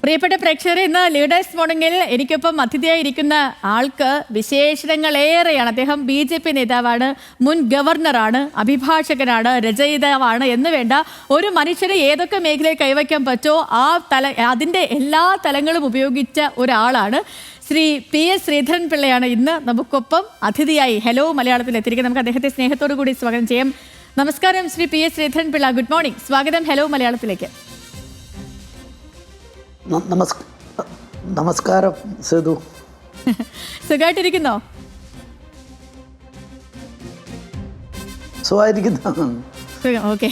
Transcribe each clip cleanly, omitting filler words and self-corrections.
പ്രിയപ്പെട്ട പ്രേക്ഷകരെ, ഇന്ന് ലീഡേഴ്സ് മോർണിംഗിൽ എനിക്കൊപ്പം അതിഥിയായിരിക്കുന്ന ആൾക്ക് വിശേഷണങ്ങളേറെയാണ്. അദ്ദേഹം BJP നേതാവാണ്, മുൻ ഗവർണറാണ്, അഭിഭാഷകനാണ്, രചയിതാവാണ് എന്ന് വേണ്ട ഒരു മനുഷ്യന് ഏതൊക്കെ മേഖലയിൽ കൈവയ്ക്കാൻ പറ്റുമോ അതിൻ്റെ എല്ലാ തലങ്ങളും ഉപയോഗിച്ച ഒരാളാണ്. ശ്രീ PS ശ്രീധരൻപിള്ളയാണ് ഇന്ന് നമുക്കൊപ്പം അതിഥിയായി ഹലോ മലയാളത്തിൽ എത്തിയിരിക്കുന്നത്. നമുക്ക് അദ്ദേഹത്തെ സ്നേഹത്തോടു കൂടി സ്വാഗതം ചെയ്യാം. നമസ്കാരം Shri PS Sreedharan Pillai, good morning, സ്വാഗതം ഹലോ മലയാളത്തിലേക്ക്. നമസ്കാരം സേതു. സുഖമായിട്ടിരിക്കുന്നോ? സുഖമായിരിക്കുന്നു. ഓക്കെ.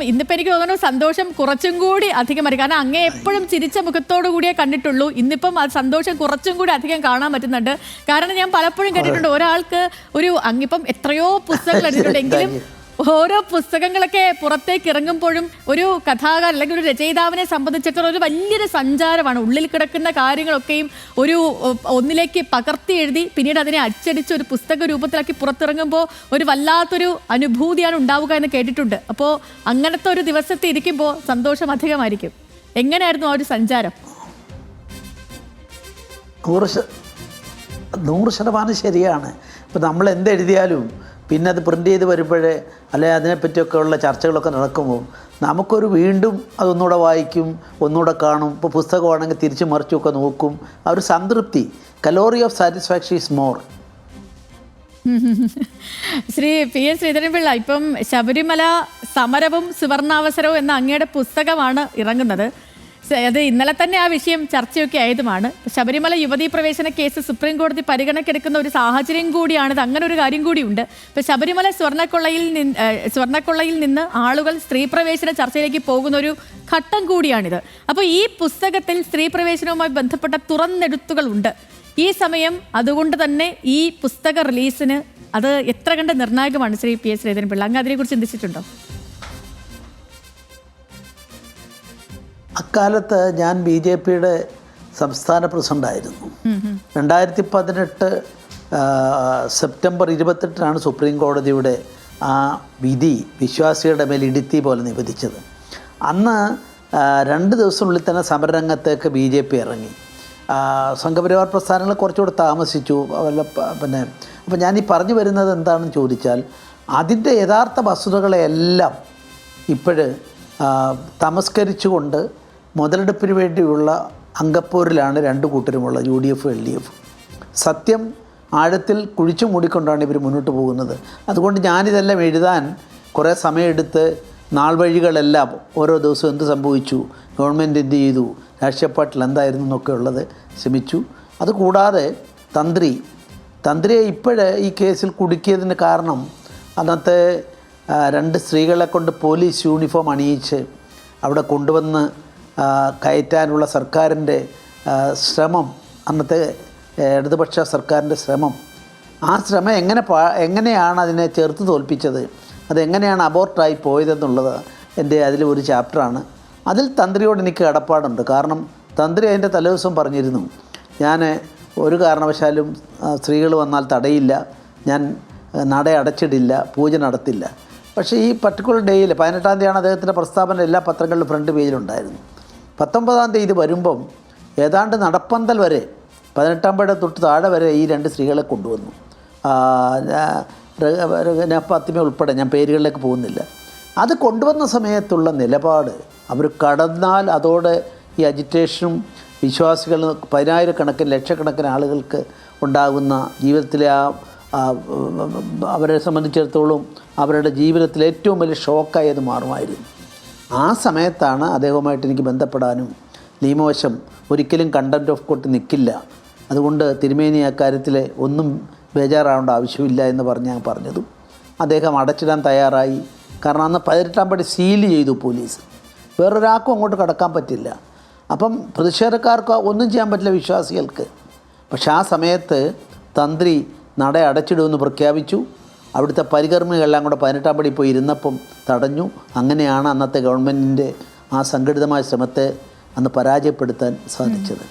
ഇന്നിപ്പോൾ എനിക്ക് തോന്നുന്നു സന്തോഷം കുറച്ചും കൂടി അധികമായി, കാരണം അങ്ങേ എപ്പോഴും ചിരിച്ച മുഖത്തോടു കൂടിയേ കണ്ടിട്ടുള്ളൂ. ഇന്നിപ്പം ആ സന്തോഷം കുറച്ചും കൂടി അധികം കാണാൻ പറ്റുന്നുണ്ട്. കാരണം ഞാൻ പലപ്പോഴും കേട്ടിട്ടുണ്ട് ഒരാൾക്ക് അങ്ങിപ്പം എത്രയോ പുസ്തകങ്ങൾ എടുത്തിട്ടുണ്ടെങ്കിലും ഓരോ പുസ്തകങ്ങളൊക്കെ പുറത്തേക്ക് ഇറങ്ങുമ്പോഴും ഒരു കഥാകാരൻ അല്ലെങ്കിൽ ഒരു രചയിതാവിനെ സംബന്ധിച്ചിടത്തോളം ഒരു വലിയൊരു സഞ്ചാരമാണ്. ഉള്ളിൽ കിടക്കുന്ന കാര്യങ്ങളൊക്കെയും ഒന്നിലേക്ക് പകർത്തി എഴുതി പിന്നീട് അതിനെ അച്ചടിച്ച് ഒരു പുസ്തക രൂപത്തിലാക്കി പുറത്തിറങ്ങുമ്പോൾ ഒരു വല്ലാത്തൊരു അനുഭൂതിയാണ് ഉണ്ടാവുക എന്ന് കേട്ടിട്ടുണ്ട്. അപ്പോൾ അങ്ങനത്തെ ഒരു ദിവസത്തെ ഇരിക്കുമ്പോൾ സന്തോഷം അധികമായിരിക്കും. എങ്ങനെയായിരുന്നു ആ ഒരു സഞ്ചാരം? 100% ശരിയാണ്. ഇപ്പം നമ്മൾ എന്തെഴുതിയാലും പിന്നെ അത് പ്രിൻ്റ് ചെയ്ത് വരുമ്പോഴേ അല്ലെങ്കിൽ അതിനെപ്പറ്റിയൊക്കെ ഉള്ള ചർച്ചകളൊക്കെ നടക്കുമ്പോൾ നമുക്കൊരു വീണ്ടും അതൊന്നുകൂടെ വായിക്കും, ഒന്നുകൂടെ കാണും. ഇപ്പോൾ പുസ്തകമാണെങ്കിൽ തിരിച്ചു മറിച്ചുമൊക്കെ നോക്കും. ആ ഒരു സംതൃപ്തി, calorie of satisfaction is more. Shri PS Sreedharan Pillai, ഇപ്പം ശബരിമല സമരവും സുവർണാവസരവും എന്ന അങ്ങയുടെ പുസ്തകമാണ് ഇറങ്ങുന്നത്. അത് ഇന്നലെ തന്നെ ആ വിഷയം ചർച്ചയൊക്കെ ആയതുമാണ്. ശബരിമല യുവതീ പ്രവേശന കേസ് സുപ്രീം കോടതി പരിഗണനയ്ക്കെടുക്കുന്ന ഒരു സാഹചര്യം കൂടിയാണിത്. അങ്ങനെ ഒരു കാര്യം കൂടിയുണ്ട്. ഇപ്പം ശബരിമല സ്വർണ്ണക്കൊള്ളയിൽ നിന്ന് ആളുകൾ സ്ത്രീ പ്രവേശന ചർച്ചയിലേക്ക് പോകുന്ന ഒരു ഘട്ടം കൂടിയാണിത്. അപ്പോൾ ഈ പുസ്തകത്തിൽ സ്ത്രീ പ്രവേശനവുമായി ബന്ധപ്പെട്ട തുറന്നെഴുത്തുകളുണ്ട്. ഈ സമയം അതുകൊണ്ട് തന്നെ ഈ പുസ്തക റിലീസിന് അത് എത്ര കണ്ട് നിർണായകമാണ് ശ്രീ PS ശ്രീധരൻപിള്ള? അങ്ങ് അതിനെക്കുറിച്ച് ചിന്തിച്ചിട്ടുണ്ടോ? അക്കാലത്ത് ഞാൻ BJPയുടെ സംസ്ഥാന പ്രസിഡൻ്റായിരുന്നു. 2018 സെപ്റ്റംബർ 28 സുപ്രീം കോടതിയുടെ ആ വിധി വിശ്വാസികളുടെ മേൽ ഇടുത്തി പോലെ നിവേദിച്ചത്. അന്ന് 2 ദിവസത്തിനുള്ളിൽ തന്നെ സമരരംഗത്തേക്ക് BJP ഇറങ്ങി. സംഘപരിവാർ പ്രസ്ഥാനങ്ങൾ കുറച്ചുകൂടെ താമസിച്ചു. അപ്പോൾ ഞാനീ പറഞ്ഞു വരുന്നത് എന്താണെന്ന് ചോദിച്ചാൽ, അതിൻ്റെ യഥാർത്ഥ വസ്തുതകളെയെല്ലാം ഇപ്പോഴ് തമസ്കരിച്ചുകൊണ്ട് മുതലെടുപ്പിന് വേണ്ടിയുള്ള അങ്കപ്പോരിലാണ് 2 കൂട്ടരുമുള്ള UDF LDF. സത്യം ആഴത്തിൽ കുഴിച്ചു മൂടിക്കൊണ്ടാണ് ഇവർ മുന്നോട്ട് പോകുന്നത്. അതുകൊണ്ട് ഞാനിതെല്ലാം എഴുതാൻ കുറേ സമയമെടുത്ത് നാൾ വഴികളെല്ലാം ഓരോ ദിവസവും എന്ത് സംഭവിച്ചു, ഗവൺമെൻറ് എന്ത് ചെയ്തു, രാഷ്ട്രീയ പാർട്ടിയിൽ എന്തായിരുന്നു എന്നൊക്കെ ഉള്ളത് ശ്രമിച്ചു. അതുകൂടാതെ തന്ത്രിയെ ഇപ്പോഴേ ഈ കേസിൽ കുടുക്കിയതിന് കാരണം അന്നത്തെ 2 സ്ത്രീകളെ കൊണ്ട് പോലീസ് യൂണിഫോം അണിയിച്ച് അവിടെ കൊണ്ടുവന്ന് കയറ്റാനുള്ള സർക്കാരിൻ്റെ ശ്രമം, അന്നത്തെ ഇടതുപക്ഷ സർക്കാരിൻ്റെ ശ്രമം, ആ ശ്രമം എങ്ങനെയാണ് അതിനെ ചെറുത്ത് തോൽപ്പിച്ചത്, അതെങ്ങനെയാണ് അബോർട്ടായി പോയതെന്നുള്ളത് എൻ്റെ അതിൽ ഒരു ചാപ്റ്ററാണ്. അതിൽ തന്ത്രിയോട് എനിക്ക് കടപ്പാടുണ്ട്. കാരണം തന്ത്രി അതിൻ്റെ തലേദിവസം പറഞ്ഞിരുന്നു, ഞാൻ ഒരു കാരണവശാലും സ്ത്രീകൾ വന്നാൽ തടയില്ല, ഞാൻ നട അടച്ചിടില്ല, പൂജ നടത്തില്ല. പക്ഷേ ഈ പർട്ടിക്കുലർ ഡേയിൽ 18-ാം തീയതിയാണ് അദ്ദേഹത്തിൻ്റെ പ്രസ്താവന എല്ലാ പത്രങ്ങളിലും ഫ്രണ്ട് പേജിലുണ്ടായിരുന്നു. 19-ാം തീയതി വരുമ്പം ഏതാണ്ട് നടപ്പന്തൽ വരെ 18-ാം പടി തൊട്ട് താഴെ വരെ ഈ 2 സ്ത്രീകളെ കൊണ്ടുവന്നു. ഫാത്തിമ ഉൾപ്പെടെ, ഞാൻ പേരുകളിലേക്ക് പോകുന്നില്ല. അത് കൊണ്ടുവന്ന സമയത്തുള്ള നിലപാട്, അവർ കടന്നാൽ അതോടെ ഈ അജിറ്റേഷനും വിശ്വാസികൾ 10,000 ലക്ഷക്കണക്കിന് ആളുകൾക്ക് ഉണ്ടാകുന്ന ജീവിതത്തിലെ അവരെ സംബന്ധിച്ചിടത്തോളം അവരുടെ ജീവിതത്തിൽ ഏറ്റവും വലിയ ഷോക്കായി അത് മാറുമായിരുന്നു. ആ സമയത്താണ് അദ്ദേഹവുമായിട്ട് എനിക്ക് ബന്ധപ്പെടാനും, നിയമവശം ഒരിക്കലും കണ്ടൻറ്റ് ഓഫ് കോർട്ട് നിൽക്കില്ല, അതുകൊണ്ട് തിരുമേനി അക്കാര്യത്തിൽ ഒന്നും ബേജാറാവേണ്ട ആവശ്യമില്ല എന്ന് ഞാൻ പറഞ്ഞതും അദ്ദേഹം അടച്ചിടാൻ തയ്യാറായി. കാരണം അന്ന് 18-ാം പടി സീൽ ചെയ്തു പോലീസ്, വേറൊരാൾക്കും അങ്ങോട്ട് കടക്കാൻ പറ്റില്ല. അപ്പം പ്രതിഷേധക്കാർക്ക് ഒന്നും ചെയ്യാൻ പറ്റില്ല, വിശ്വാസികൾക്ക്. പക്ഷെ ആ സമയത്ത് തന്ത്രി നട അടച്ചിടുമെന്ന് പ്രഖ്യാപിച്ചു. അവിടുത്തെ പരികർമ്മികളെല്ലാം കൂടെ 18-ാം പടി പോയി ഇരുന്നപ്പം തടഞ്ഞു. അങ്ങനെയാണ് അന്നത്തെ ഗവൺമെൻറ്റിൻ്റെ ആ സംഘടിതമായ ശ്രമത്തെ അന്ന് പരാജയപ്പെടുത്താൻ സാധിച്ചത്.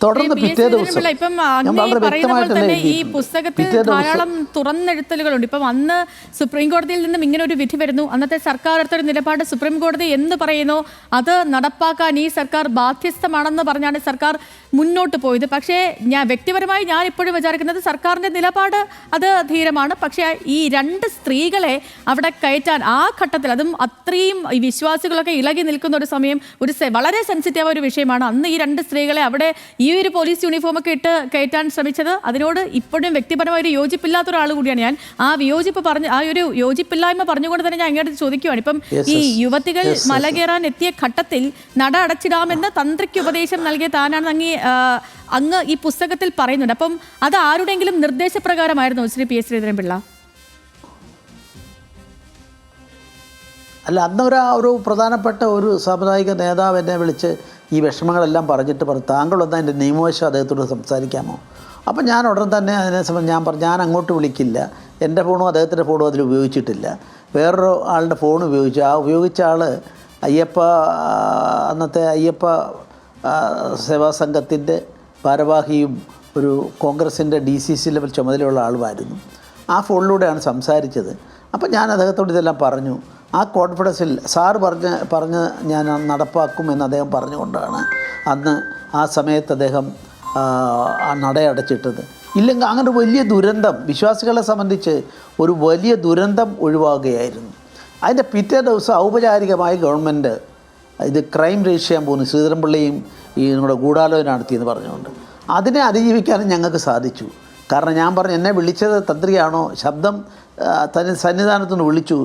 തുടർന്ന് പിറ്റേ ദിവസം ഇപ്പം ഞാൻ അങ്ങ് ഈ വളരെ പറയുന്ന പോലെ വ്യക്തമായിട്ടല്ലേ തന്നെ ഈ എഴുതിയിട്ടുള്ളൂ. പുസ്തകത്തിൽ പിറ്റേ ദിവസം ധാരാളം തുറന്നെഴുത്തലുകളുണ്ട്. ഇപ്പം അന്ന് സുപ്രീം കോടതിയിൽ നിന്നും ഇങ്ങനെ ഒരു വിധി വരുന്നു. അന്നത്തെ സർക്കാർ എടുത്തൊരു നിലപാട് സുപ്രീം കോടതി എന്ത് പറയുന്നു അത് നടപ്പാക്കാൻ ഈ സർക്കാർ ബാധ്യസ്ഥമാണെന്ന് പറഞ്ഞാണ് സർക്കാർ മുന്നോട്ട് പോയത്. പക്ഷേ വ്യക്തിപരമായി ഞാൻ ഇപ്പോഴും വിചാരിക്കുന്നത് സർക്കാരിന്റെ നിലപാട് അത് ധീരമാണ്. പക്ഷേ ഈ രണ്ട് സ്ത്രീകളെ അവിടെ കയറ്റാൻ ആ ഘട്ടത്തിൽ, അതും അത്രയും ഈ വിശ്വാസികളൊക്കെ ഇളകി നിൽക്കുന്ന ഒരു സമയം, വളരെ സെൻസിറ്റീവ് ഒരു വിഷയമാണ്. അന്ന് ഈ രണ്ട് സ്ത്രീകളെ അവിടെ ഈ ഒരു പോലീസ് യൂണിഫോമൊക്കെ ഇട്ട് കയറ്റാൻ ശ്രമിച്ചത്, അതിനോട് ഇപ്പോഴും വ്യക്തിപരമായ ഒരു യോജിപ്പില്ലാത്ത ഒരാൾ കൂടിയാണ് ഞാൻ. ആ ഒരു യോജിപ്പില്ലായ്മ പറഞ്ഞുകൊണ്ട് തന്നെ ഞാൻ അങ്ങോട്ട് ചോദിക്കുകയാണ്. ഇപ്പം ഈ യുവതികൾ മല കയറാൻ എത്തിയ ഘട്ടത്തിൽ നട അടച്ചിടാമെന്ന് തന്ത്രിക്ക് ഉപദേശം നൽകിയ താനാണ് അങ്ങ് ഈ പുസ്തകത്തിൽ പറയുന്നുണ്ട്. അപ്പം അത് ആരുടെയെങ്കിലും നിർദ്ദേശപ്രകാരമായിരുന്നു ശ്രീ പി എസ് ശ്രീധരൻപിള്ള? അല്ല, അന്ന് ഒരു പ്രധാനപ്പെട്ട ഒരു സാമുദായിക നേതാവ് എന്നെ വിളിച്ച് ഈ വിഷമങ്ങളെല്ലാം പറഞ്ഞിട്ട് പറഞ്ഞു, താങ്കളൊന്ന് അതിൻ്റെ നിയമവശം അദ്ദേഹത്തോട് സംസാരിക്കാമോ? അപ്പം ഞാൻ ഉടൻ തന്നെ അതിനെ സംബന്ധിച്ച് ഞാൻ അങ്ങോട്ട് വിളിക്കില്ല, എൻ്റെ ഫോണും അദ്ദേഹത്തിൻ്റെ ഫോണും അതിൽ ഉപയോഗിച്ചിട്ടില്ല, വേറൊരു ആളുടെ ഫോൺ ഉപയോഗിച്ചു. ആ ഉപയോഗിച്ച ആൾ അന്നത്തെ അയ്യപ്പ സേവാ സംഘത്തിൻ്റെ ഭാരവാഹിയും ഒരു കോൺഗ്രസിൻ്റെ DCC ലെവൽ ചുമതലയുള്ള ആളുമായിരുന്നു. ആ ഫോണിലൂടെയാണ് സംസാരിച്ചത്. അപ്പം ഞാൻ അദ്ദേഹത്തോട് ഇതെല്ലാം പറഞ്ഞു. ആ കോൺഫിഡൻസിൽ സാറ് പറഞ്ഞ് ഞാൻ നടപ്പാക്കുമെന്ന് അദ്ദേഹം പറഞ്ഞുകൊണ്ടാണ് അന്ന് ആ സമയത്ത് അദ്ദേഹം ആ നടയടച്ചിട്ടത്. ഇല്ലെങ്കിൽ അങ്ങനെ വലിയ ദുരന്തം വിശ്വാസികളെ സംബന്ധിച്ച് ഒരു വലിയ ദുരന്തം ഒഴിവാകുകയായിരുന്നു. അതിൻ്റെ പിറ്റേ ദിവസം ഔപചാരികമായി ഗവൺമെൻറ് ഇത് ക്രൈം രജിസ്റ്റർ ചെയ്യാൻ പോകുന്നു, ശ്രീധരൻപിള്ളയും ഈ നമ്മുടെ ഗൂഢാലോചന നടത്തിയെന്ന് പറഞ്ഞുകൊണ്ട്. അതിനെ അതിജീവിക്കാനും ഞങ്ങൾക്ക് സാധിച്ചു. കാരണം ഞാൻ പറഞ്ഞു, എന്നെ വിളിച്ചത് തന്ത്രിയാണോ, ശബ്ദം സന്നിധാനത്തുനിന്ന് വിളിച്ചു,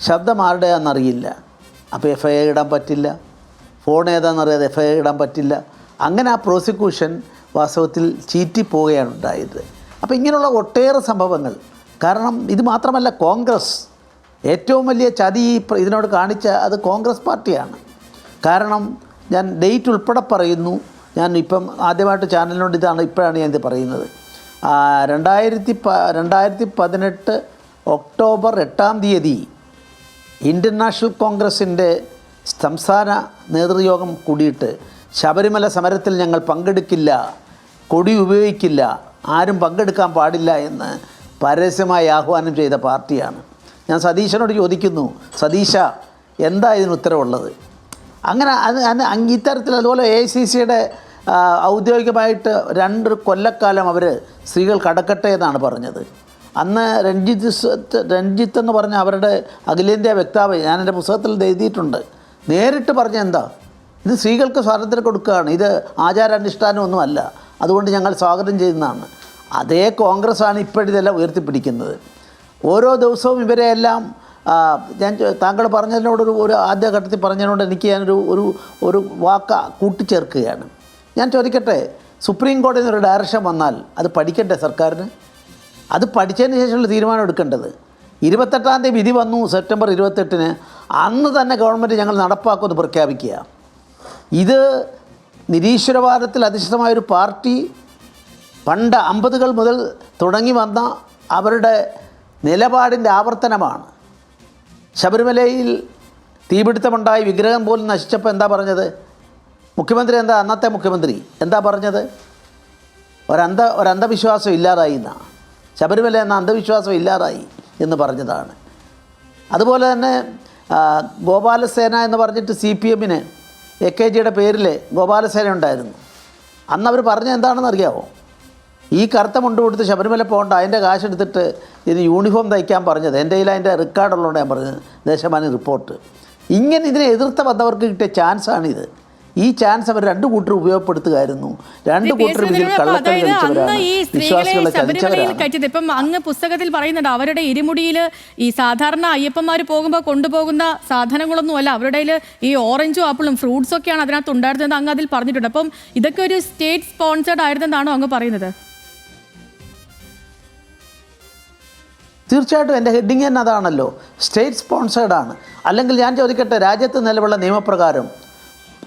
ശബ്ദം ആരുടെയാണെന്നറിയില്ല, അപ്പോൾ FIR ഇടാൻ പറ്റില്ല, ഫോൺ ഏതാണെന്നറിയാതെ FIR ഇടാൻ പറ്റില്ല. അങ്ങനെ ആ പ്രോസിക്യൂഷൻ വാസ്തവത്തിൽ ചീറ്റിപ്പോവുകയാണ് ഉണ്ടായത്. അപ്പോൾ ഇങ്ങനെയുള്ള ഒട്ടേറെ സംഭവങ്ങൾ. കാരണം ഇത് മാത്രമല്ല, കോൺഗ്രസ് ഏറ്റവും വലിയ ചതി ഇതിനോട് കാണിച്ച അത് കോൺഗ്രസ് പാർട്ടിയാണ്. കാരണം ഞാൻ ഡേറ്റ് ഉൾപ്പെടെ പറയുന്നു, ഞാൻ ഇപ്പം ആദ്യമായിട്ട് ചാനലിനോട് ഇപ്പോഴാണ് ഞാനിത് പറയുന്നത്. 2018 ഒക്ടോബർ 8-ാം തീയതി ഇന്ത്യൻ നാഷണൽ കോൺഗ്രസിൻ്റെ സംസ്ഥാന നേതൃയോഗം കൂടിയിട്ട് ശബരിമല സമരത്തിൽ ഞങ്ങൾ പങ്കെടുക്കില്ല, കൊടി ഉപയോഗിക്കില്ല, ആരും പങ്കെടുക്കാൻ പാടില്ല എന്ന് പരസ്യമായി ആഹ്വാനം ചെയ്ത പാർട്ടിയാണ്. ഞാൻ സതീശനോട് ചോദിക്കുന്നു, സതീശ എന്താ ഇതിന് ഉത്തരവുള്ളത്? അങ്ങനെ ഇത്തരത്തിൽ അതുപോലെ AICCയുടെ ഔദ്യോഗികമായിട്ട് 2 കൊല്ലക്കാലം അവർ സ്ത്രീകൾ കടക്കട്ടെ എന്നാണ് പറഞ്ഞത്. അന്ന് രഞ്ജിത്ത് എന്ന് പറഞ്ഞ അവരുടെ അഖിലേന്ത്യാ വക്താവ്, ഞാൻ എൻ്റെ പുസ്തകത്തിൽ എഴുതിയിട്ടുണ്ട്, നേരിട്ട് പറഞ്ഞ എന്താ, ഇത് സ്ത്രീകൾക്ക് സ്വാതന്ത്ര്യം കൊടുക്കുകയാണ്, ഇത് ആചാരാനുഷ്ഠാനമൊന്നുമല്ല, അതുകൊണ്ട് ഞങ്ങൾ സ്വാഗതം ചെയ്യുന്നതാണ്. അതേ കോൺഗ്രസ്സാണ് ഇപ്പോഴിതെല്ലാം ഉയർത്തിപ്പിടിക്കുന്നത്. ഓരോ ദിവസവും ഇവരെയെല്ലാം താങ്കൾ പറഞ്ഞതിനോട് ഒരു ആദ്യഘട്ടത്തിൽ പറഞ്ഞതിനോട് എനിക്ക് ഒരു വാക്ക കൂട്ടിച്ചേർക്കുകയാണ്. ഞാൻ ചോദിക്കട്ടെ, സുപ്രീം കോടതിയിൽ ഒരു ഡയറക്ഷൻ വന്നാൽ അത് പഠിക്കണ്ടേ സർക്കാരിന്? അത് പഠിച്ചതിന് ശേഷമുള്ള തീരുമാനം എടുക്കേണ്ടത്. 28-ാം തീയതി വിധി വന്നു, സെപ്റ്റംബർ 28-ന്. അന്ന് തന്നെ ഗവൺമെൻറ് ഞങ്ങൾ നടപ്പാക്കുമെന്ന് പ്രഖ്യാപിക്കുക. ഇത് നിരീശ്വരവാദത്തിൽ അധിഷ്ഠിതമായൊരു പാർട്ടി പണ്ട് 50-കൾ മുതൽ തുടങ്ങി വന്ന അവരുടെ നിലപാടിൻ്റെ ആവർത്തനമാണ്. ശബരിമലയിൽ തീപിടുത്തമുണ്ടായി, വിഗ്രഹം പോലും നശിച്ചപ്പോൾ എന്താ പറഞ്ഞത്? അന്നത്തെ മുഖ്യമന്ത്രി എന്താ പറഞ്ഞത്? ഒരന്ധവിശ്വാസം ഇല്ലാതായി എന്നാണ്, ശബരിമല എന്ന അന്ധവിശ്വാസം ഇല്ലാതായി എന്ന് പറഞ്ഞതാണ്. അതുപോലെ തന്നെ ഗോപാലസേന എന്ന് പറഞ്ഞിട്ട് CPM-ന് AKGയുടെ പേരിൽ ഗോപാലസേന ഉണ്ടായിരുന്നു. അന്ന് അവർ പറഞ്ഞത് എന്താണെന്ന് അറിയാമോ? ഈ കറുത്ത മുണ്ട് കൊടുത്ത് ശബരിമല പോകണ്ട, അതിൻ്റെ കാശെടുത്തിട്ട് ഇത് യൂണിഫോം തയ്ക്കാൻ പറഞ്ഞത്. എൻ്റെ കയ്യിൽ അതിൻ്റെ റെക്കോർഡുള്ളതുകൊണ്ട് ഞാൻ പറഞ്ഞത്, ദേശാഭിമാനി റിപ്പോർട്ട്. ഇങ്ങനെ ഇതിനെ എതിർത്ത വന്നവർക്ക് കിട്ടിയ ചാൻസാണിത്. ഈ ചാൻസ് അവർ 2 കൂട്ടർ ഉപയോഗപ്പെടുത്തുകയായിരുന്നു. 2 കൂട്ടരും ഇതിൽ കള്ളക്കളി കളിച്ചവരാണ്, വിശ്വാസികളെ ചതിച്ചവരാണ്. ഇപ്പം അങ്ങ് പുസ്തകത്തിൽ പറയുന്നുണ്ട്, അവരുടെ ഇരുമുടിയിൽ ഈ സാധാരണ അയ്യപ്പന്മാർ പോകുമ്പോൾ കൊണ്ടുപോകുന്ന സാധനങ്ങളൊന്നുമല്ല, അവരുടെ ഈ ഓറഞ്ചും ആപ്പിളും ഫ്രൂട്ട്സും ഒക്കെയാണ് അതിനകത്ത് ഉണ്ടായിരുന്നത് അങ്ങ് അതിൽ പറഞ്ഞിട്ടുണ്ട്. അപ്പം ഇതൊക്കെ ഒരു സ്റ്റേറ്റ് സ്പോൺസേഡ് ആയിരുന്നെന്നാണോ അങ്ങ് പറയുന്നത്? തീർച്ചയായിട്ടും എൻ്റെ ഹെഡിങ് തന്നെ അതാണല്ലോ, സ്റ്റേറ്റ് സ്പോൺസേഡാണ്. അല്ലെങ്കിൽ ഞാൻ ചോദിക്കട്ടെ, രാജ്യത്ത് നിലവിലുള്ള നിയമപ്രകാരം,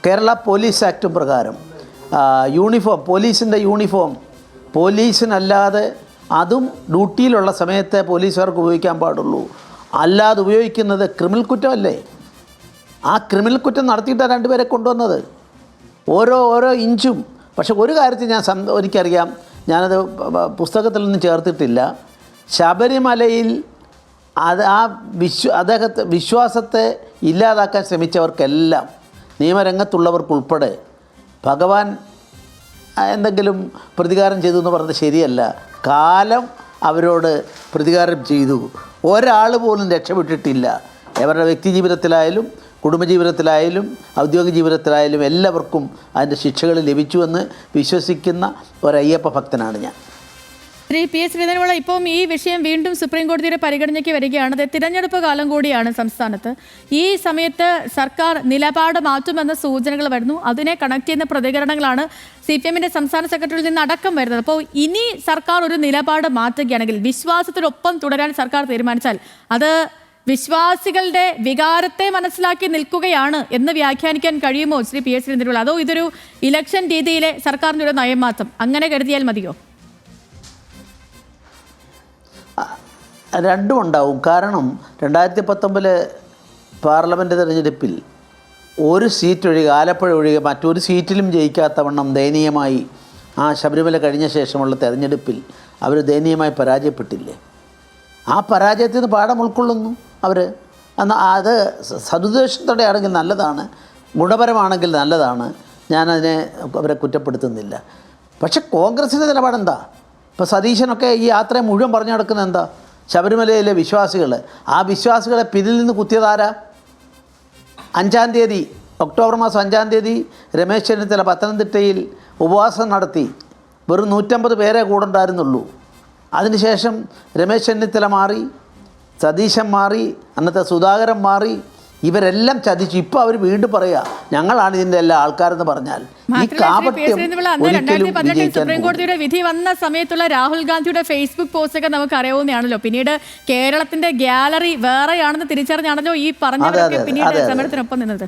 കേരള പോലീസ് ആക്ട് പ്രകാരം പോലീസിൻ്റെ യൂണിഫോം പോലീസിനല്ലാതെ, അതും ഡ്യൂട്ടിയിലുള്ള സമയത്തെ പോലീസുകാർക്ക് ഉപയോഗിക്കാൻ പാടുള്ളൂ, അല്ലാതെ ഉപയോഗിക്കുന്നത് ക്രിമിനൽ കുറ്റമല്ലേ? ആ ക്രിമിനൽ കുറ്റം നടത്തിയിട്ടാണ് 2 പേരെ കൊണ്ടുവന്നത്. ഓരോ ഇഞ്ചും പക്ഷെ ഒരു കാര്യത്തിൽ എനിക്കറിയാം, ഞാനത് പുസ്തകത്തിൽ നിന്നും ചേർത്തിട്ടില്ല. ശബരിമലയിൽ അദ്ദേഹത്തെ വിശ്വാസത്തെ ഇല്ലാതാക്കാൻ ശ്രമിച്ചവർക്കെല്ലാം, നിയമരംഗത്തുള്ളവർക്കുൾപ്പെടെ, ഭഗവാൻ എന്തെങ്കിലും പ്രതികാരം ചെയ്തു എന്ന് പറഞ്ഞത് ശരിയല്ല. കാലം അവരോട് പ്രതികാരം ചെയ്തു. ഒരാൾ പോലും രക്ഷപ്പെട്ടിട്ടില്ല. അവരുടെ വ്യക്തി ജീവിതത്തിലായാലും കുടുംബജീവിതത്തിലായാലും ഔദ്യോഗിക ജീവിതത്തിലായാലും എല്ലാവർക്കും അതിൻ്റെ ശിക്ഷകൾ ലഭിച്ചുവെന്ന് വിശ്വസിക്കുന്ന ഒരയ്യപ്പ ഭക്തനാണ് ഞാൻ. ശ്രീ പി എസ് ശ്രീധരൻപിള്ള, ഇപ്പം ഈ വിഷയം വീണ്ടും സുപ്രീം കോടതിയുടെ പരിഗണനയ്ക്ക് വരികയാണ്. അത് തിരഞ്ഞെടുപ്പ് കാലം കൂടിയാണ് സംസ്ഥാനത്ത്. ഈ സമയത്ത് സർക്കാർ നിലപാട് മാറ്റുമെന്ന സൂചനകൾ വരുന്നു. അതിനെ കണക്ട് ചെയ്യുന്ന പ്രതികരണങ്ങളാണ് CPM-ന്റെ സംസ്ഥാന സെക്രട്ടറിയിൽ നിന്ന് അടക്കം വരുന്നത്. അപ്പോൾ ഇനി സർക്കാർ ഒരു നിലപാട് മാറ്റുകയാണെങ്കിൽ, വിശ്വാസത്തിനൊപ്പം തുടരാൻ സർക്കാർ തീരുമാനിച്ചാൽ, അത് വിശ്വാസികളുടെ വികാരത്തെ മനസ്സിലാക്കി നിൽക്കുകയാണ് എന്ന് വ്യാഖ്യാനിക്കാൻ കഴിയുമോ ശ്രീ പി എസ് ശ്രീധരൻപിള്ള? അതോ ഇതൊരു ഇലക്ഷൻ രീതിയിലെ സർക്കാരിൻ്റെ ഒരു നയം മാറ്റം, അങ്ങനെ കരുതിയാൽ മതിയോ? രണ്ടും ഉണ്ടാവും. കാരണം 2019 പാർലമെൻറ്റ് തിരഞ്ഞെടുപ്പിൽ ഒരു സീറ്റ് ഒഴികെ, ആലപ്പുഴ ഒഴികെ മറ്റൊരു സീറ്റിലും ജയിക്കാത്തവണ്ണം ദയനീയമായി ആ ശബരിമല കഴിഞ്ഞ ശേഷമുള്ള തെരഞ്ഞെടുപ്പിൽ അവർ ദയനീയമായി പരാജയപ്പെട്ടില്ലേ? ആ പരാജയത്തിൽ നിന്ന് പാഠം ഉൾക്കൊള്ളുന്നു അവർ. എന്നാൽ അത് സതുദ്ദേശത്തോടെ ആണെങ്കിൽ നല്ലതാണ്, ഗുണപരമാണെങ്കിൽ നല്ലതാണ്. ഞാനതിനെ അവരെ കുറ്റപ്പെടുത്തുന്നില്ല. പക്ഷെ കോൺഗ്രസിൻ്റെ നിലപാടെന്താ? ഇപ്പോൾ സതീശനൊക്കെ ഈ യാത്രയെ മുഴുവൻ പറഞ്ഞു നടക്കുന്നത് എന്താ? ശബരിമലയിലെ വിശ്വാസികൾ, ആ വിശ്വാസികളെ പിന്നിൽ നിന്ന് കുത്തിയതാരാ? 5-ാം തീയതി, ഒക്ടോബർ മാസം 5-ാം തീയതി രമേശ് ചെന്നിത്തല പത്തനംതിട്ടയിൽ ഉപവാസം നടത്തി. വെറും 150 പേരെ കൂടെ ഉണ്ടായിരുന്നുള്ളൂ. അതിനുശേഷം രമേശ് ചെന്നിത്തല മാറി, സതീശൻ മാറി, അന്നത്തെ സുധാകരൻ മാറി. ഇവരെല്ലാം ചതിച്ചു. ഇപ്പോൾ അവർ വീണ്ടും പറയുക ഞങ്ങളാണ് ഇതിൻ്റെ എല്ലാ ആൾക്കാരെന്ന് പറഞ്ഞാൽ സുപ്രീം കോടതിയുടെ വിധി വന്ന സമയത്തുള്ള രാഹുൽ ഗാന്ധിയുടെ ഫേസ്ബുക്ക് പോസ്റ്റൊക്കെ നമുക്ക് അറിയാവുന്നതാണല്ലോ. പിന്നീട് കേരളത്തിന്റെ ഗ്യാലറി വേറെയാണെന്ന് തിരിച്ചറിഞ്ഞാണല്ലോ ഈ പറഞ്ഞവരൊക്കെ പിന്നീട് സമരത്തിനൊപ്പം നിന്നത്.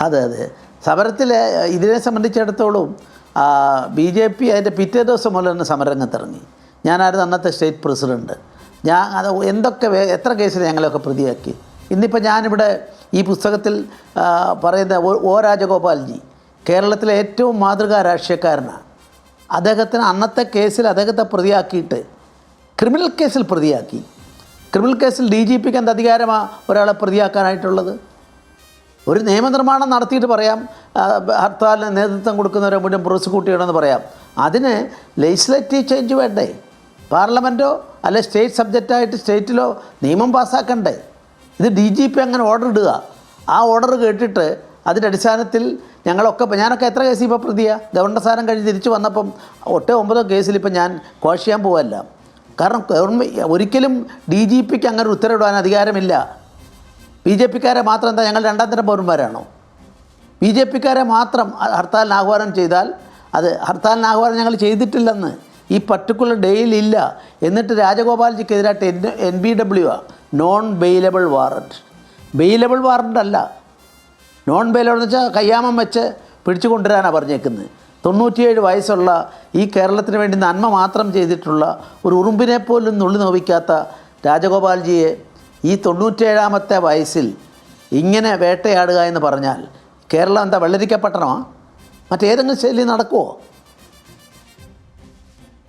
അതെ, സമരത്തിൽ ഇതിനെ സംബന്ധിച്ചിടത്തോളം BJP അതിൻ്റെ പിറ്റേ ദിവസം മുതൽ തന്നെ സമരരംഗത്തിറങ്ങി. ഞാനായിരുന്നു അന്നത്തെ സ്റ്റേറ്റ് പ്രസിഡൻറ്റ്. അത് എത്ര കേസിൽ ഞങ്ങളെയൊക്കെ പ്രതിയാക്കി. ഇന്നിപ്പോൾ ഞാനിവിടെ ഈ പുസ്തകത്തിൽ പറയുന്ന രാജഗോപാൽജി കേരളത്തിലെ ഏറ്റവും മാതൃകാ രാഷ്ട്രീയക്കാരനാണ്. അദ്ദേഹത്തിന് അന്നത്തെ കേസിൽ അദ്ദേഹത്തെ പ്രതിയാക്കിയിട്ട് ക്രിമിനൽ കേസിൽ പ്രതിയാക്കി. ക്രിമിനൽ കേസിൽ DGPക്ക് എന്ത് അധികാരമാണ് ഒരാളെ പ്രതിയാക്കാനായിട്ടുള്ളത്? ഒരു നിയമനിർമ്മാണം നടത്തിയിട്ട് പറയാം, ഹർത്താലിന് നേതൃത്വം കൊടുക്കുന്നവരെ മുഴുവൻ പ്രോസിക്യൂട്ട് ചെയ്യണമെന്ന് പറയാം. അതിന് ലെജിസ്ലേറ്റീവ് ചേഞ്ച് വേണ്ടേ? പാർലമെൻറ്റോ അല്ലെ സ്റ്റേറ്റ് സബ്ജക്റ്റായിട്ട് സ്റ്റേറ്റിലോ നിയമം പാസ്സാക്കണ്ടേ? ഇത് DGP അങ്ങനെ ഓർഡർ ഇടുക. ആ ഓർഡർ കേട്ടിട്ട് അതിൻ്റെ അടിസ്ഥാനത്തിൽ ഞാനൊക്കെ എത്ര കേസ് ഇപ്പോൾ പ്രതിയാണ്? ഗവർണർ സ്ഥാനം കഴിഞ്ഞ് തിരിച്ചു വന്നപ്പം 8-9 കേസിൽ ഇപ്പം ഞാൻ ക്വാഷ് ചെയ്യാൻ പോവല്ല. കാരണം ഒരിക്കലും DGPക്ക് അങ്ങനെ ഒരു ഉത്തരവിടാൻ അധികാരമില്ല. BJPക്കാരെ മാത്രം എന്താ ഞങ്ങൾ 2ാം തരം പൗരന്മാരാണോ? BJPക്കാരെ മാത്രം ഹർത്താലിന് ആഹ്വാനം ചെയ്താൽ, അത് ഹർത്താലിന് ആഹ്വാനം ഞങ്ങൾ ചെയ്തിട്ടില്ലെന്ന് ഈ പർട്ടിക്കുലർ ഡേയിലില്ല. എന്നിട്ട് രാജഗോപാൽജിക്കെതിരായിട്ട് NBW non bailable warrant. Bailable warrant അല്ല, നോൺ ബെയിലബിൾ എന്ന് വെച്ചാൽ കയ്യാമം വെച്ച് പിടിച്ചു കൊണ്ടുവരാനാണ് പറഞ്ഞേക്കുന്നത്. 97 വയസ്സുള്ള ഈ കേരളത്തിന് വേണ്ടി നന്മ മാത്രം ചെയ്തിട്ടുള്ള ഒരു ഉറുമ്പിനെ പോലും നുള്ളി നോവിക്കാത്ത രാജഗോപാൽജിയെ ഈ 97ാമത്തെ വയസ്സിൽ ഇങ്ങനെ വേട്ടയാടുക എന്ന് പറഞ്ഞാൽ കേരളം എന്താ വെള്ളരിക്കപ്പട്ടണമാണ്? മറ്റേതെങ്കിലും ശൈലി നടക്കുമോ?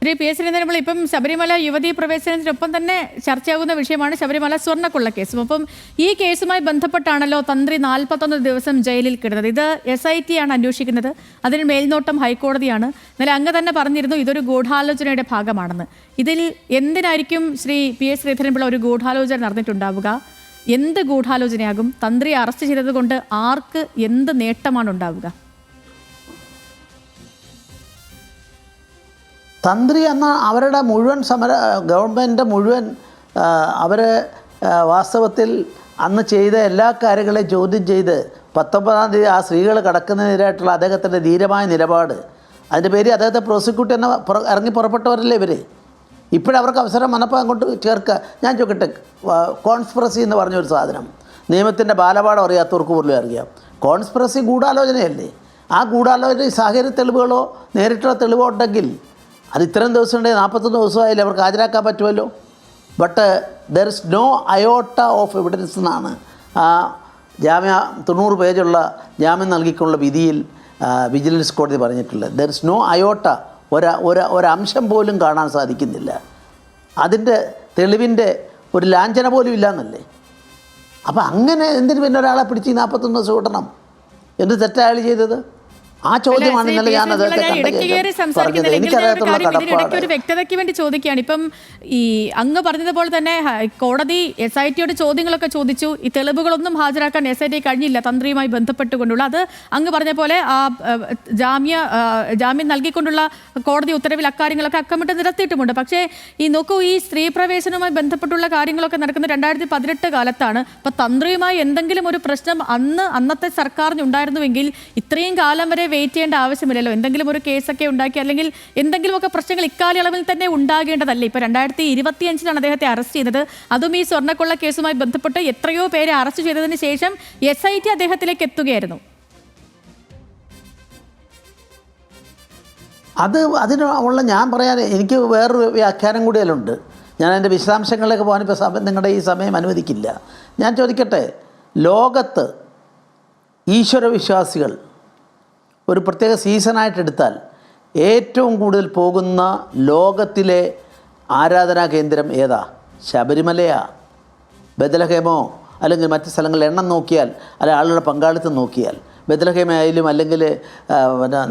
ശ്രീ പി എസ് ശ്രീധരൻപിള്ള, ഇപ്പം ശബരിമല യുവതീ പ്രവേശനത്തിനൊപ്പം തന്നെ ചർച്ചയാകുന്ന വിഷയമാണ് ശബരിമല സ്വർണ്ണക്കൊള്ള കേസും. അപ്പം ഈ കേസുമായി ബന്ധപ്പെട്ടാണല്ലോ തന്ത്രി 41 ദിവസം ജയിലിൽ കിടന്നത്. ഇത് SIT ആണ് അന്വേഷിക്കുന്നത്. അതിന് മേൽനോട്ടം ഹൈക്കോടതിയാണ്. എന്നാലും അങ്ങ് തന്നെ പറഞ്ഞിരുന്നു ഇതൊരു ഗൂഢാലോചനയുടെ ഭാഗമാണെന്ന്. ഇതിൽ എന്തിനായിരിക്കും ശ്രീ പി എസ് ശ്രീധരൻപിള്ള ഒരു ഗൂഢാലോചന നടന്നിട്ടുണ്ടാവുക? എന്ത് ഗൂഢാലോചനയാകും? തന്ത്രിയെ അറസ്റ്റ് ചെയ്തത് കൊണ്ട് ആർക്ക് എന്ത് നേട്ടമാണ് ഉണ്ടാവുക? തന്ത്രി എന്ന അവരുടെ മുഴുവൻ ഗവൺമെൻറ് മുഴുവൻ അവരെ വാസ്തവത്തിൽ അന്ന് ചെയ്ത എല്ലാ കാര്യങ്ങളെയും ചോദ്യം ചെയ്ത് 19-ാം തീയതി ആ സ്ത്രീകൾ കടക്കുന്നതിനെതിരായിട്ടുള്ള അദ്ദേഹത്തിൻ്റെ ധീരമായ നിലപാട്, അതിൻ്റെ പേര് അദ്ദേഹത്തെ പ്രോസിക്യൂട്ട് എന്ന ഇറങ്ങി പുറപ്പെട്ടവരല്ലേ ഇവർ. ഇപ്പോഴവർക്ക് അവസരം വന്നപ്പോൾ അങ്ങോട്ട് ചേർക്കുക. ഞാൻ ചോദിക്കട്ടെ, കോൺസ്പിറസി എന്ന് പറഞ്ഞൊരു സാധനം നിയമത്തിൻ്റെ ബാലപാഠം അറിയാത്തവർക്ക് പോലും അറിയാം. കോൺസ്പിറസി ഗൂഢാലോചനയല്ലേ? ആ ഗൂഢാലോചന സാഹചര്യ തെളിവുകളോ നേരിട്ടുള്ള തെളിവോ ഉണ്ടെങ്കിൽ അത് ഇത്രയും ദിവസം ഉണ്ടെങ്കിൽ 41 ദിവസമായാലും അവർക്ക് ഹാജരാക്കാൻ പറ്റുമല്ലോ. But there is no iota of evidence എന്നാണ് ജാമ്യ 90 പേജുള്ള ജാമ്യം നൽകിക്കൊണ്ടുള്ള വിധിയിൽ വിജിലൻസ് കോടതി പറഞ്ഞിട്ടുള്ളത് ദർ ഇസ് നോ അയോട്ട ഒരംശം പോലും കാണാൻ സാധിക്കുന്നില്ല. അതിൻ്റെ തെളിവിൻ്റെ ഒരു ലാഞ്ചന പോലും ഇല്ല എന്നല്ലേ. അപ്പോൾ അങ്ങനെ എന്തിനു പിന്നെ ഒരാളെ പിടിച്ച് 41 ദിവസം വിടണം? എന്ത് തെറ്റായാൾ ചെയ്തത്? ആ ചോദ്യമാണ് ഇന്നലെ ഞാൻ ഒരു വ്യക്തതയ്ക്ക് വേണ്ടി ചോദിക്കുകയാണ്. ഇപ്പം ഈ അങ്ങ് പറഞ്ഞതുപോലെ തന്നെ കോടതി SITയോട് ചോദ്യങ്ങളൊക്കെ ചോദിച്ചു. ഈ തെളിവുകളൊന്നും ഹാജരാക്കാൻ SIT കഴിഞ്ഞില്ല തന്ത്രിയുമായി ബന്ധപ്പെട്ടുകൊണ്ടുള്ള. അത് അങ്ങ് പറഞ്ഞ പോലെ ആ ജാമ്യം നൽകിക്കൊണ്ടുള്ള കോടതി ഉത്തരവിൽ അക്കാര്യങ്ങളൊക്കെ അക്കമിട്ട് നിരത്തിയിട്ടുമുണ്ട്. പക്ഷേ ഈ നോക്കൂ, ഈ സ്ത്രീ പ്രവേശനവുമായി ബന്ധപ്പെട്ടുള്ള കാര്യങ്ങളൊക്കെ നടക്കുന്നത് 2018 കാലത്താണ്. അപ്പം തന്ത്രിയുമായി എന്തെങ്കിലും ഒരു പ്രശ്നം അന്നത്തെ സർക്കാരിന് ഉണ്ടായിരുന്നുവെങ്കിൽ ഇത്രയും കാലം വരെ വെയിറ്റ് ചെയ്യേണ്ട ആവശ്യമില്ലല്ലോ. എന്തെങ്കിലും ഒരു കേസൊക്കെ ഉണ്ടാക്കി അല്ലെങ്കിൽ എന്തെങ്കിലുമൊക്കെ പ്രശ്നങ്ങൾ ഇക്കാലയളവിൽ തന്നെ ഉണ്ടാകേണ്ടതല്ലേ. ഇപ്പോൾ 2025 അദ്ദേഹത്തെ അറസ്റ്റ് ചെയ്തത്. അതും ഈ സ്വർണ്ണക്കൊള്ള കേസുമായി ബന്ധപ്പെട്ട് എത്രയോ പേരെ അറസ്റ്റ് ചെയ്തതിന് ശേഷം SIT അദ്ദേഹത്തിലേക്ക് എത്തുകയായിരുന്നു. അതിനുള്ള ഞാൻ പറയാൻ എനിക്ക് വേറൊരു വ്യാഖ്യാനം കൂടി അതിലുണ്ട്. ഞാൻ എൻ്റെ വിശദാംശങ്ങളിലേക്ക് പോകാനിപ്പോൾ നിങ്ങളുടെ ഈ സമയം അനുവദിക്കില്ല. ഞാൻ ചോദിക്കട്ടെ, ലോകത്ത് ഈശ്വരവിശ്വാസികൾ ഒരു പ്രത്യേക സീസണായിട്ടെടുത്താൽ ഏറ്റവും കൂടുതൽ പോകുന്ന ലോകത്തിലെ ആരാധനാ കേന്ദ്രം ഏതാ? ശബരിമലയാ, ബദലഹേമോ, അല്ലെങ്കിൽ മറ്റ് സ്ഥലങ്ങളിൽ എണ്ണം നോക്കിയാൽ, അല്ലെങ്കിൽ ആളുകളുടെ പങ്കാളിത്തം നോക്കിയാൽ ബദലഹേമായാലും അല്ലെങ്കിൽ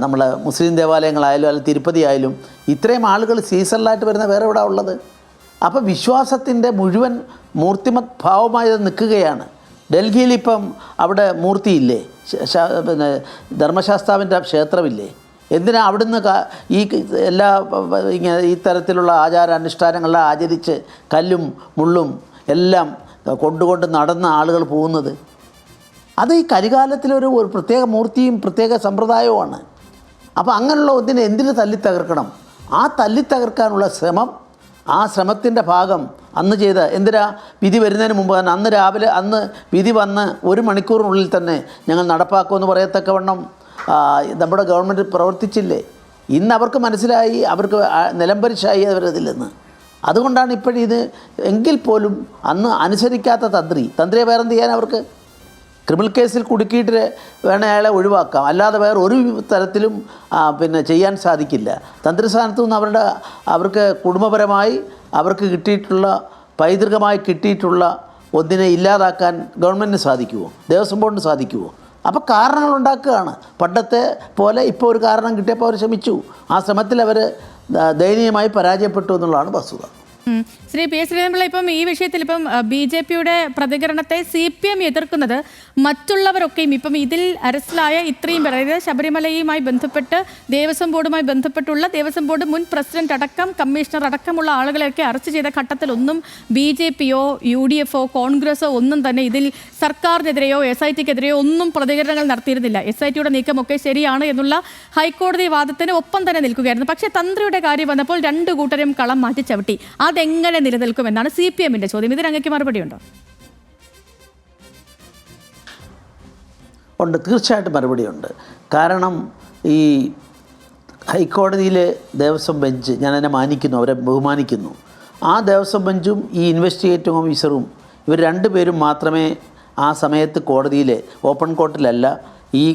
നമ്മളെ മുസ്ലിം ദേവാലയങ്ങളായാലും അല്ലെങ്കിൽ തിരുപ്പതി ആയാലും ഇത്രയും ആളുകൾ സീസണിലായിട്ട് വരുന്ന വേറെ എവിടെ ഉള്ളത്? അപ്പോൾ വിശ്വാസത്തിൻ്റെ മുഴുവൻ മൂർത്തിമത് ഭാവമായി നിൽക്കുകയാണ്. ഡൽഹിയിലിപ്പം അവിടെ മൂർത്തിയില്ലേ? പിന്നെ ധർമ്മശാസ്താവിൻ്റെ ക്ഷേത്രമില്ലേ? എന്തിനാ അവിടുന്ന് ഈ എല്ലാ ഈ തരത്തിലുള്ള ആചാരാനുഷ്ഠാനങ്ങളെല്ലാം ആചരിച്ച് കല്ലും മുള്ളും എല്ലാം കൊണ്ടുകൊണ്ട് നടന്ന ആളുകൾ പോകുന്നത്? അത് ഈ കരികാലത്തിലൊരു പ്രത്യേക മൂർത്തിയും പ്രത്യേക സമ്പ്രദായവുമാണ്. അപ്പോൾ അങ്ങനെയുള്ള എന്തിന് തല്ലിത്തകർക്കണം? ആ തല്ലിത്തകർക്കാനുള്ള ശ്രമം, ആ ശ്രമത്തിൻ്റെ ഭാഗം അന്ന് ചെയ്ത എന്തിനാ വിധി വരുന്നതിന് മുമ്പ് തന്നെ അന്ന് വിധി വന്ന് 1 മണിക്കൂറിനുള്ളിൽ തന്നെ ഞങ്ങൾ നടപ്പാക്കുമെന്ന് പറയത്തക്കവണ്ണം നമ്മുടെ ഗവൺമെൻറ് പ്രവർത്തിച്ചില്ലേ? ഇന്ന് അവർക്ക് മനസ്സിലായി, അവർക്ക് നിലംപരിശായി അവരതില്ലെന്ന്. അതുകൊണ്ടാണ് ഇപ്പോഴിത് എങ്കിൽ പോലും അന്ന് അനുസരിക്കാത്ത തന്ത്രിയെ വേറെന്ത് ചെയ്യാൻ അവർക്ക്? ക്രിമിനൽ കേസിൽ കുടുക്കിയിട്ട് വേണേൽ അയാളെ ഒഴിവാക്കാം, അല്ലാതെ വേറെ ഒരു തരത്തിലും ചെയ്യാൻ സാധിക്കില്ല. തന്ത്രിസ്ഥാനത്തു നിന്ന് അവർക്ക് കുടുംബപരമായി അവർക്ക് കിട്ടിയിട്ടുള്ള പൈതൃകമായി കിട്ടിയിട്ടുള്ള ഒന്നിനെ ഇല്ലാതാക്കാൻ ഗവൺമെൻറ്റിന് സാധിക്കുമോ? ദേവസ്വം ബോർഡിന് സാധിക്കുമോ? അപ്പോൾ കാരണങ്ങൾ ഉണ്ടാക്കുകയാണ്. പണ്ടത്തെ പോലെ ഇപ്പോൾ ഒരു കാരണം കിട്ടിയപ്പോൾ അവർ ശ്രമിച്ചു. ആ ശ്രമത്തിൽ അവർ ദയനീയമായി പരാജയപ്പെട്ടു എന്നുള്ളതാണ് വസ്തുത. ശ്രീ പി. ശ്രീധരൻപിള്ള, ഇപ്പം ഈ വിഷയത്തിൽ ഇപ്പം BJPയുടെ പ്രതികരണത്തെ CPM എതിർക്കുന്നത് മറ്റുള്ളവരൊക്കെയും ഇപ്പം ഇതിൽ അറസ്റ്റിലായ ഇത്രയും പേർ, അതായത് ശബരിമലയുമായി ബന്ധപ്പെട്ട് ദേവസ്വം ബോർഡുമായി ബന്ധപ്പെട്ടുള്ള ദേവസ്വം ബോർഡ് മുൻ പ്രസിഡന്റ് അടക്കം കമ്മീഷണർ അടക്കമുള്ള ആളുകളെയൊക്കെ അറസ്റ്റ് ചെയ്ത ഘട്ടത്തിലൊന്നും BJPയോ UDFോ കോൺഗ്രസോ ഒന്നും തന്നെ ഇതിൽ സർക്കാരിനെതിരെയോ SITക്കെതിരെയോ ഒന്നും പ്രതികരണങ്ങൾ നടത്തിയിരുന്നില്ല. SITയുടെ നീക്കമൊക്കെ ശരിയാണ് എന്നുള്ള ഹൈക്കോടതി വാദത്തിന് ഒപ്പം തന്നെ നിൽക്കുകയായിരുന്നു. പക്ഷേ തന്ത്രിയുടെ കാര്യം വന്നപ്പോൾ 2 കൂട്ടരും കളം മാറ്റി ചവിട്ടി. അതെങ്ങനെ നിലനിൽക്കുമെന്നാണ് CPMന്റെ ചോദ്യം. ഇതിന് അങ്ങേക്ക് മറുപടിയുണ്ടോ? ഉണ്ട്, തീർച്ചയായിട്ടും മറുപടിയുണ്ട്. കാരണം ഈ ഹൈക്കോടതിയിലെ ദേവസ്വം ബെഞ്ച്, ഞാൻ അതിനെ മാനിക്കുന്നു, അവരെ ബഹുമാനിക്കുന്നു. ആ ദേവസ്വം ബെഞ്ചും ഈ ഇൻവെസ്റ്റിഗേറ്റിംഗ് ഓഫീസറും ഇവർ 2 പേരും മാത്രമേ ആ സമയത്ത് കോടതിയിലെ ഓപ്പൺ കോർട്ടിലല്ല ഈ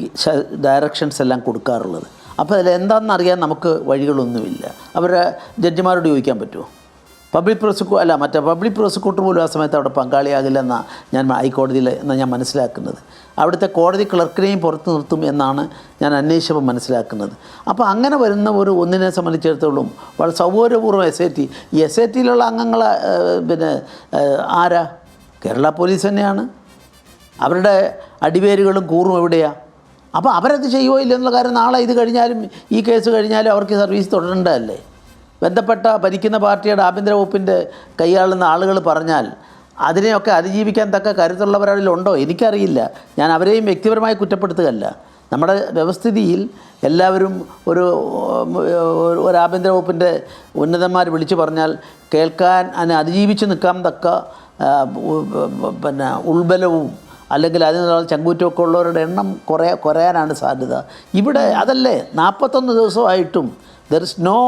ഡയറക്ഷൻസ് എല്ലാം കൊടുക്കാറുള്ളത്. അപ്പോൾ അതിലെന്താണെന്ന് അറിയാൻ നമുക്ക് വഴികളൊന്നുമില്ല. അവരുടെ ജഡ്ജിമാരോട് ചോദിക്കാൻ പറ്റുമോ? പബ്ലിക് പ്രോസിക്യൂട്ടർ പോലും ആ സമയത്ത് അവിടെ പങ്കാളിയാകില്ലെന്നാണ് ഞാൻ ഹൈക്കോടതിയിൽ ഞാൻ മനസ്സിലാക്കുന്നത്. അവിടുത്തെ കോടതി ക്ലർക്കിനെയും പുറത്ത് നിർത്തും എന്നാണ് ഞാൻ അന്വേഷിച്ചപ്പോൾ മനസ്സിലാക്കുന്നത്. അപ്പോൾ അങ്ങനെ വരുന്ന ഒന്നിനെ സംബന്ധിച്ചിടത്തോളം വളരെ സൗകര്യപൂർവ്വം ഈ SITയിലുള്ള അംഗങ്ങൾ ആരാ? കേരള പോലീസ് തന്നെയാണ്. അവരുടെ അടിവേരുകളും കൂറും എവിടെയാണ്? അപ്പോൾ അവരത് ചെയ്യുമോ ഇല്ലെന്നുള്ള കാര്യം നാളെ ഇത് കഴിഞ്ഞാലും ഈ കേസ് കഴിഞ്ഞാലും അവർക്ക് സർവീസ് തുടരേണ്ടതല്ലേ? ബന്ധപ്പെട്ട ഭരിക്കുന്ന പാർട്ടിയുടെ ആഭ്യന്തര വകുപ്പിൻ്റെ കൈയാളുന്ന ആളുകൾ പറഞ്ഞാൽ അതിനെയൊക്കെ അതിജീവിക്കാൻ തക്ക കരുത്തുള്ളവരിലുണ്ടോ? എനിക്കറിയില്ല. ഞാൻ അവരെയും വ്യക്തിപരമായി കുറ്റപ്പെടുത്തുകയല്ല. നമ്മുടെ വ്യവസ്ഥിതിയിൽ എല്ലാവരും ഒരു ആഭ്യന്തര വകുപ്പിൻ്റെ ഉന്നതന്മാർ വിളിച്ചു പറഞ്ഞാൽ കേൾക്കാൻ അതിജീവിച്ച് നിൽക്കാൻ തക്ക ഉൾബലവും അല്ലെങ്കിൽ അതിനുള്ള ചങ്കൂറ്റമൊക്കെ ഉള്ളവരുടെ എണ്ണം കുറയാനാണ് സാധ്യത. ഇവിടെ അതല്ലേ 41 ദിവസമായിട്ടും there is no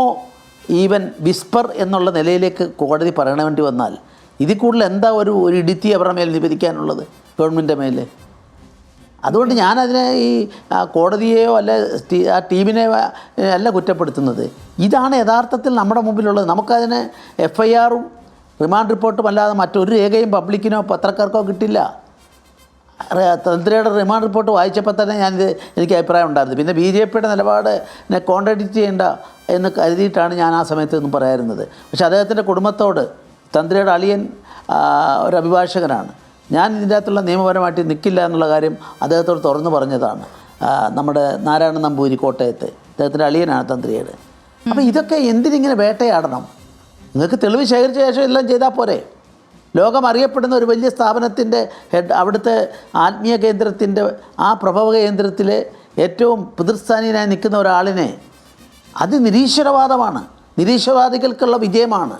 even whisper എന്നുള്ള നിലയിലേക്ക് കോടതി പറയണ വേണ്ടി വന്നാൽ ഇതിൽ കൂടുതൽ എന്താ ഒരു ഇടുത്തി അവരുടെ മേൽ നിവേദിക്കാനുള്ളത്? ഗവൺമെൻറ് മേലെ അതുകൊണ്ട് ഞാനതിനെ ഈ കോടതിയെയോ അല്ല ആ ടീമിനെയോ അല്ല കുറ്റപ്പെടുത്തുന്നത്. ഇതാണ് യഥാർത്ഥത്തിൽ നമ്മുടെ മുമ്പിലുള്ളത്. നമുക്കതിന് FIR-ഉം റിമാൻഡ് റിപ്പോർട്ടും അല്ലാതെ മറ്റൊരു രേഖയും പബ്ലിക്കിനോ പത്രക്കാർക്കോ കിട്ടില്ല. തന്ത്രിയുടെ റിമാൻഡ് റിപ്പോർട്ട് വായിച്ചപ്പോൾ തന്നെ എനിക്ക് അഭിപ്രായം ഉണ്ടായിരുന്നു. പിന്നെ BJP-യുടെ നിലപാടിനെ കോൺട്രഡിക്റ്റ് ചെയ്യേണ്ട എന്ന് കരുതിയിട്ടാണ് ഞാൻ ആ സമയത്ത് ഒന്നും പറയാറുന്നത്. പക്ഷേ അദ്ദേഹത്തിൻ്റെ കുടുംബത്തോട്, തന്ത്രിയുടെ അളിയൻ ഒരു അഭിഭാഷകനാണ്, ഞാൻ ഇതിൻ്റെ അകത്തുള്ള നിയമപരമായിട്ട് നിൽക്കില്ല എന്നുള്ള കാര്യം അദ്ദേഹത്തോട് തുറന്നു പറഞ്ഞതാണ്. നമ്മുടെ നാരായണൻ നമ്പൂരി കോട്ടയത്ത്, അദ്ദേഹത്തിൻ്റെ അളിയനാണ് തന്ത്രിയുടെ. അപ്പോൾ ഇതൊക്കെ എന്തിനിങ്ങനെ വേട്ടയാടണം? നിങ്ങൾക്ക് തെളിവ് ശേഖരിച്ച ശേഷം എല്ലാം ചെയ്താൽ പോരെ? ലോകം അറിയപ്പെടുന്ന ഒരു വലിയ സ്ഥാപനത്തിൻ്റെ ഹെഡ്, അവിടുത്തെ ആത്മീയ കേന്ദ്രത്തിൻ്റെ ആ പ്രഭവ കേന്ദ്രത്തിലെ ഏറ്റവും പിതൃസ്ഥാനീയനായി നിൽക്കുന്ന ഒരാളിനെ, അത് നിരീശ്വരവാദമാണ്, നിരീശ്വരവാദികൾക്കുള്ള വിജയമാണ്.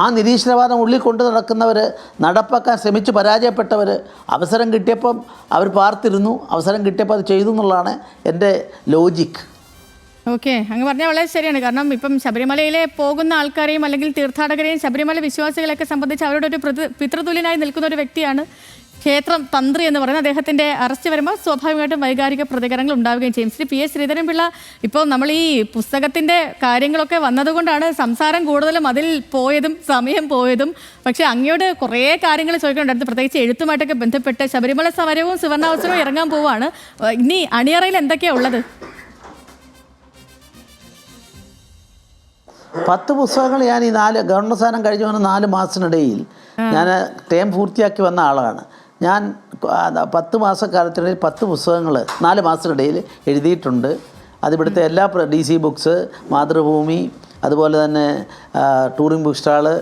ആ നിരീശ്വരവാദം ഉള്ളിൽ കൊണ്ട് നടക്കുന്നവർ, നടപ്പാക്കാൻ ശ്രമിച്ച് പരാജയപ്പെട്ടവർ, അവസരം കിട്ടിയപ്പം അവർ പാർത്തിരുന്നു, അവസരം കിട്ടിയപ്പോൾ അത് ചെയ്തു എന്നുള്ളതാണ് എൻ്റെ ലോജിക്ക്. ഓക്കെ, അങ്ങ് പറഞ്ഞാൽ വളരെ ശരിയാണ്. കാരണം ഇപ്പം ശബരിമലയിലെ പോകുന്ന ആൾക്കാരെയും അല്ലെങ്കിൽ തീർത്ഥാടകരെയും ശബരിമല വിശ്വാസികളെയൊക്കെ സംബന്ധിച്ച് അവരുടെ ഒരു പിതൃതുല്യനായി നിൽക്കുന്ന ഒരു വ്യക്തിയാണ് ക്ഷേത്രം തന്ത്രി എന്ന് പറയുന്നത്. അദ്ദേഹത്തിൻ്റെ അറസ്റ്റ് വരുമ്പോൾ സ്വാഭാവികമായിട്ടും വൈകാരിക പ്രതികരണങ്ങൾ ഉണ്ടാവുകയും ചെയ്യും. ശ്രീ PS ശ്രീധരൻപിള്ള, ഇപ്പോൾ നമ്മൾ ഈ പുസ്തകത്തിൻ്റെ കാര്യങ്ങളൊക്കെ വന്നതുകൊണ്ടാണ് സംസാരം കൂടുതലും അതിൽ പോയതും സമയം പോയതും. പക്ഷേ അങ്ങയോട് കുറേ കാര്യങ്ങൾ ചോദിക്കുന്നുണ്ടായിരുന്നു, പ്രത്യേകിച്ച് എഴുത്തുമായിട്ടൊക്കെ ബന്ധപ്പെട്ട്. ശബരിമല സമരവും സുവർണാവസരവും ഇറങ്ങാൻ പോവുകയാണ്. ഇനി അണിയറയിൽ എന്തൊക്കെയാണ് ഉള്ളത്? 10 പുസ്തകങ്ങൾ ഞാൻ ഈ ഗവൺമെൻറ് സ്ഥാനം കഴിഞ്ഞ് വന്ന 4 മാസത്തിനിടയിൽ ഞാൻ ടേം പൂർത്തിയാക്കി വന്ന ആളാണ്. ഞാൻ 10 മാസക്കാലത്തിനിടയിൽ 10 പുസ്തകങ്ങൾ 4 മാസത്തിനിടയിൽ എഴുതിയിട്ടുണ്ട്. അതിവിടുത്തെ എല്ലാ DC ബുക്സ്, മാതൃഭൂമി, അതുപോലെ തന്നെ ടൂറിംഗ് ബുക്ക് സ്റ്റാള്,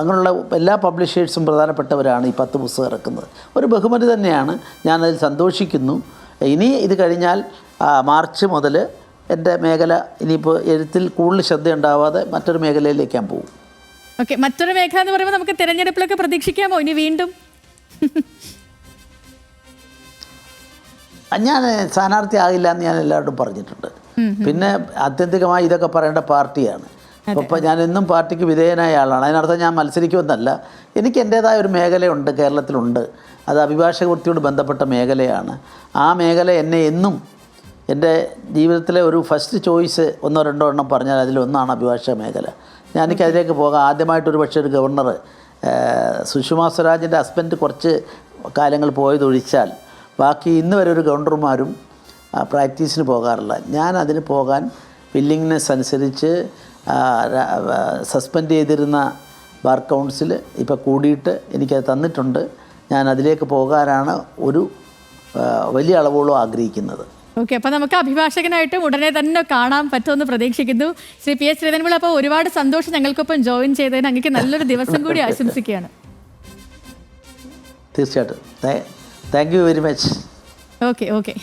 അങ്ങനെയുള്ള എല്ലാ പബ്ലിഷേഴ്സും പ്രധാനപ്പെട്ടവരാണ് ഈ 10 പുസ്തകം ഇറക്കുന്നത്. ഒരു ബഹുമതി തന്നെയാണ്, ഞാനതിൽ സന്തോഷിക്കുന്നു. ഇനി ഇത് കഴിഞ്ഞാൽ മാർച്ച് മുതൽ എൻ്റെ മേഖല ഇനിയിപ്പോൾ എഴുത്തിൽ കൂടുതൽ ശ്രദ്ധ ഉണ്ടാവാതെ മറ്റൊരു മേഖലയിലേക്ക് ഞാൻ പോകും. ഓക്കെ, മറ്റൊരു മേഖല എന്ന് പറയുമ്പോൾ നമുക്ക് തിരഞ്ഞെടുപ്പിലൊക്കെ പ്രതീക്ഷിക്കാമോ ഇനി വീണ്ടും? ഞാൻ സ്ഥാനാർത്ഥി ആകില്ല എന്ന് ഞാൻ എല്ലാവരോടും പറഞ്ഞിട്ടുണ്ട്. പിന്നെ ആത്യന്തികമായി ഇതൊക്കെ പറയേണ്ട പാർട്ടിയാണ്. അപ്പോൾ ഞാൻ എന്നും പാർട്ടിക്ക് വിധേയനായ ആളാണ്. അതിനർത്ഥം ഞാൻ മത്സരിക്കുമെന്നല്ല. എനിക്ക് എൻ്റേതായ ഒരു മേഖലയുണ്ട്, കേരളത്തിലുണ്ട്. അത് അഭിഭാഷക വൃത്തിയോട് ബന്ധപ്പെട്ട മേഖലയാണ്. ആ മേഖല എന്നെ എന്നും എൻ്റെ ജീവിതത്തിലെ ഒരു ഫസ്റ്റ് ചോയ്സ് 1-2 എണ്ണം പറഞ്ഞാൽ അതിലൊന്നാണ് അഭിഭാഷക മേഖല. എനിക്കതിലേക്ക് പോകാം. ആദ്യമായിട്ടൊരു പക്ഷേ ഒരു ഗവർണർ സുഷമ സ്വരാജിൻ്റെ ഹസ്ബൻഡ് കുറച്ച് കാലങ്ങൾ പോയതൊഴിച്ചാൽ ബാക്കി ഇന്ന് വരെ ഒരു ഗവർണർമാരും പ്രാക്ടീസിന് പോകാറില്ല. ഞാൻ അതിന് പോകാൻ വില്ലിങ്നെസ് അനുസരിച്ച് സസ്പെൻഡ് ചെയ്തിരുന്ന ബാർ കൗൺസിൽ ഇപ്പോൾ കൂടിയിട്ട് എനിക്കത് തന്നിട്ടുണ്ട്. ഞാൻ അതിലേക്ക് പോകാനാണ് ഒരു വലിയ അളവോളം ആഗ്രഹിക്കുന്നത്. ഓക്കെ, അപ്പോൾ നമുക്ക് അഭിഭാഷകനായിട്ടും ഉടനെ തന്നെ കാണാൻ പറ്റുമെന്ന് പ്രതീക്ഷിക്കുന്നു. ശ്രീ PS ശ്രീധരൻപിള്ള, അപ്പോൾ ഒരുപാട് സന്തോഷം ഞങ്ങൾക്കൊപ്പം ജോയിൻ ചെയ്തതിന്. അങ്ങേക്ക് നല്ലൊരു ദിവസം കൂടി ആശംസിക്കുകയാണ്. തീർച്ചയായിട്ടും. Thank you very much. Okay.